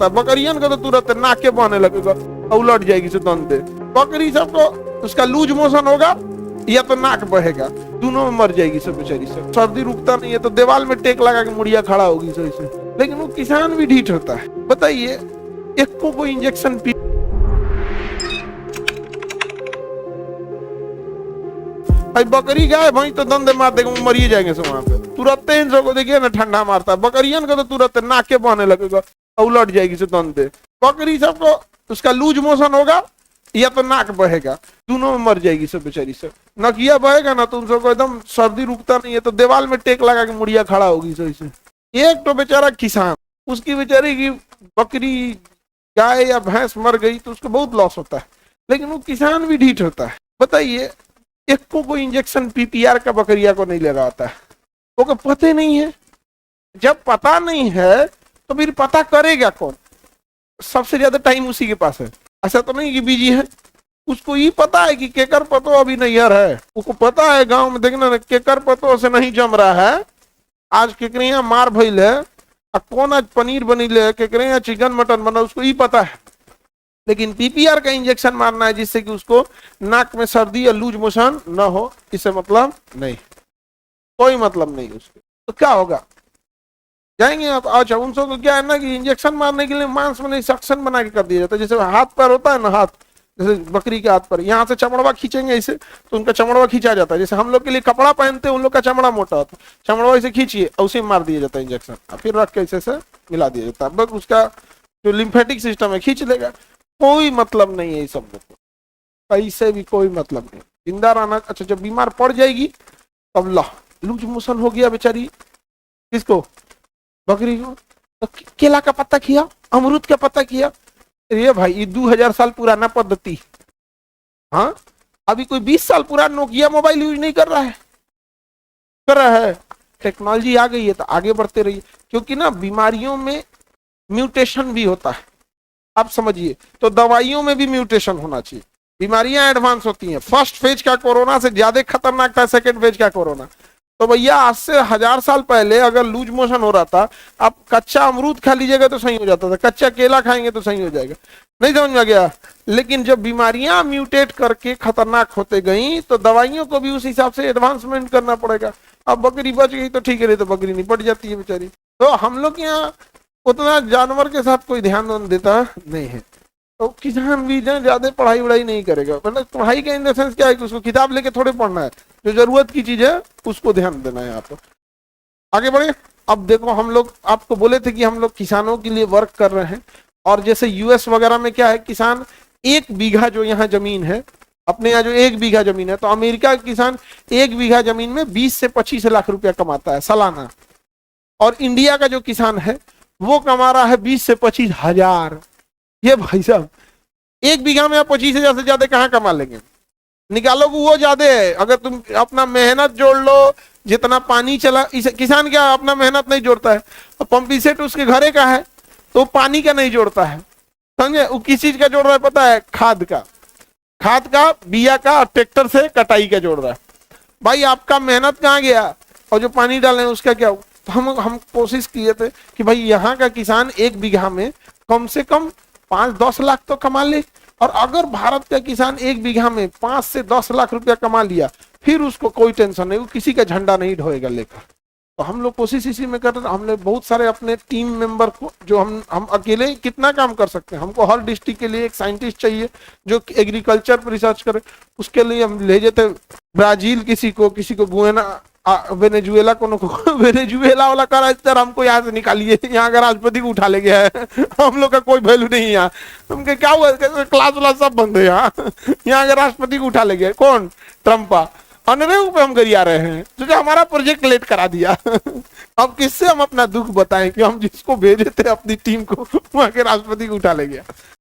मारता है, बकरियन को तो तुरंत नाके बहने लगेगा, उलट जाएगी से दंदे। बकरी सबको उसका लूज मोशन होगा या तो नाक बहेगा, दोनों में मर जाएगी सब बेचारी सब। सर्दी रुकता नहीं है तो दीवार में टेक लगा के मुड़िया खड़ा होगी सही से। लेकिन वो किसान भी ढीठ होता है। बताइए, एक को इंजेक्शन पी भाई, बकरी गाय भाई तो दंदे मार देगा, वो मरिए जाएंगे सब वहां पे। तुरंत इन सबको देखिए ना ठंडा मारता है, बकरियन को तो तुरंत नाके बहने लगेगा, उलट जाएगी से दंदे। बकरी सबको उसका लूज मोशन होगा या तो नाक बहेगा, दोनों में मर जाएगी सब बेचारी सब। नकिया बहेगा ना तो उन सबको एकदम सर्दी रुकता नहीं है तो दीवार में टेक लगा के मुड़िया खड़ा होगी सही से। एक तो बेचारा किसान, उसकी बेचारी की बकरी गाय या भैंस मर गई तो उसको बहुत लॉस होता है, लेकिन वो किसान भी ढीठ होता है। बताइए, एक को कोई इंजेक्शन पीपीआर का बकरिया को नहीं लगा होता है, वो पता ही नहीं है। जब पता नहीं है तो फिर पता करेगा कौन? सबसे ज्यादा टाइम उसी के पास है। ऐसा तो नहीं कि बिजी है, उसको ये पता है कि केकर पतो अभी नैहर है, उसको पता है गांव में देखना ना केकर पतो से नहीं जम रहा है, आज केकरे मार भइल है, कौन आज पनीर बनील है, केकरे चिकन मटन बना, उसको ये पता है। लेकिन पीपीआर का इंजेक्शन मारना है जिससे कि उसको नाक में सर्दी या लूज मोशन ना हो, इससे मतलब नहीं, कोई मतलब नहीं उसके। तो क्या होगा, जाएंगे आप। अच्छा, उन सबको क्या है ना कि इंजेक्शन मारने के लिए मांस में नहीं सक्शन बना के कर दिया जाता है। जैसे हाथ पैर होता है ना, हाथ जैसे बकरी के हाथ पर यहाँ से चमड़वा खींचेंगे ऐसे तो उनका चमड़वा खींचा जाता है। जैसे हम लोग के लिए कपड़ा पहनते हैं, उन लोग का चमड़ा मोटा होता है, चमड़वा ऐसे खींचिए उसी में मार दिया जाता है इंजेक्शन, फिर रख के ऐसे से मिला दिया जाता है। बस उसका जो लिम्फेटिक सिस्टम है खींच लेगा। कोई मतलब नहीं है इस सब को, पैसे भी कोई मतलब नहीं। जिंदा रहना। अच्छा, जब बीमार पड़ जाएगी तब लूज मोशन हो गया बेचारी, किसको? बकरी को। तो केला का पत्ता खिया, अमरूद का पत्ता खिया। ये भाई ये 2000 साल पुराना पद्धति। हाँ, अभी कोई 20 साल पुराना नोकिया मोबाइल यूज नहीं कर रहा है, कर रहा है। टेक्नोलॉजी आ गई है तो आगे बढ़ते रहिए, क्योंकि ना बीमारियों में म्यूटेशन भी होता है, आप समझिए। तो दवाइयों में भी म्यूटेशन होना चाहिए। बीमारियां एडवांस होती हैं। फर्स्ट फेज का कोरोना से ज्यादा खतरनाक था सेकंड फेज का कोरोना। तो भैया आज से 1000 साल पहले अगर लूज मोशन हो रहा था, आप कच्चा अमरूद खा लीजिएगा तो सही हो जाता था, कच्चा केला खाएंगे तो सही हो जाएगा। नहीं समझ में गया? लेकिन जब बीमारियां म्यूटेट करके खतरनाक होते गई तो दवाइयों को भी उस हिसाब से एडवांसमेंट करना पड़ेगा। अब बकरी बच गई तो ठीक है, नहीं तो बकरी निपट जाती है बेचारी। तो हम लोग यहाँ उतना जानवर के साथ कोई ध्यान देता नहीं है। तो किसान भी ज्यादा पढ़ाई वढ़ाई नहीं करेगा। मतलब पढ़ाई का इन द सेंस क्या है कि उसको किताब लेके थोड़े पढ़ना है, जो जरूरत की चीज है उसको ध्यान देना है। आप आगे बढ़े। अब देखो, हम लोग आपको बोले थे कि हम लोग किसानों के लिए वर्क कर रहे हैं, और जैसे यूएस वगैरह में क्या है, किसान 1 बीघा जो यहाँ जमीन है, अपने यहाँ जो 1 बीघा जमीन है, तो अमेरिका का किसान 1 बीघा जमीन में 20 से 25 लाख रुपया कमाता है सालाना। और इंडिया का जो किसान है वो कमा रहा है 20 से 25 हजार। ये भाई साहब 1 बीघा में आप 25,000 से ज्यादा कहाँ कमा लेंगे? निकालो वो ज्यादा है। अगर तुम अपना मेहनत जोड़ लो, जितना पानी चला, किसान क्या अपना मेहनत नहीं जोड़ता है, तो पंपी सेट उसके घरे का है तो पानी का नहीं जोड़ता है, समझे? वो किस चीज का जोड़ रहा है पता है? खाद का, बिया का, ट्रैक्टर से कटाई का जोड़ रहा है। भाई आपका मेहनत कहाँ गया, और जो पानी डाले उसका क्या? तो हम कोशिश किए थे कि भाई यहाँ का किसान 1 बीघा में कम से कम 5-10 लाख तो कमा ले। और अगर भारत का किसान 1 बीघा में 5 से 10 लाख रुपया कमा लिया, फिर उसको कोई टेंशन नहीं, वो किसी का झंडा नहीं ढोएगा लेकर। तो हम लोग कोशिश इसी में कर रहे हैं। हमने बहुत सारे अपने टीम मेंबर को, जो हम अकेले कितना काम कर सकते हैं, हमको हर डिस्ट्रिक्ट के लिए एक साइंटिस्ट चाहिए जो एग्रीकल्चर पर रिसर्च करे। उसके लिए हम ले जाते ब्राजील, किसी को गुएना, वेनेजुएला वेनेजुएला वाला का रास्ता हमको यहाँ से निकालिए, यहाँ का राष्ट्रपति को उठा ले गया है, हम लोग का कोई वैल्यू नहीं है यहाँ। तुमके क्या हुआ, क्लास वाला सब बंद है यहाँ का राष्ट्रपति को उठा ले गया। कौन? ट्रम्पा। अनरेव पे हम गरिया रहे हैं, जो हमारा प्रोजेक्ट लेट करा दिया अब किससे हम अपना दुख बताएं कि हम जिसको भेजे थे अपनी टीम को, वहां के राष्ट्रपति को उठा ले गया।